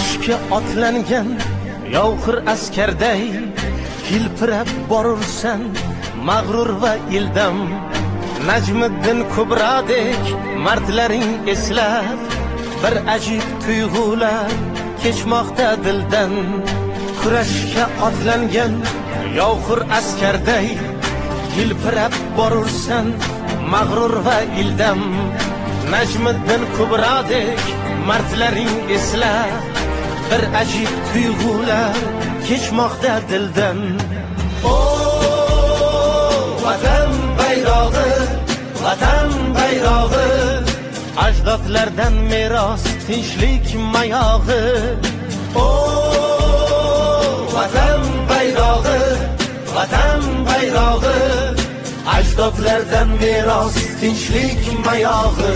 kurashga otlangan yovxir askarday hilpirab borursan mag'rur va ildam. Najmiddin Kubrodek mardlaring eslab bir ajib tuyg'ular kechmoqda dildan. Kurashga otlangan yovxir askarday hilpirab borursan mag'rur va ildam. Najmiddin Kubrodek mardlaring eslab bir ajib tuyg'ular kechmoqda dildan. O vatan bayrog'i, vatan bayrog'i, ajdodlardan meros tinchlik mayog'i. O vatan bayrog'i, vatan bayrog'i, ajdodlardan meros tinchlik mayog'i.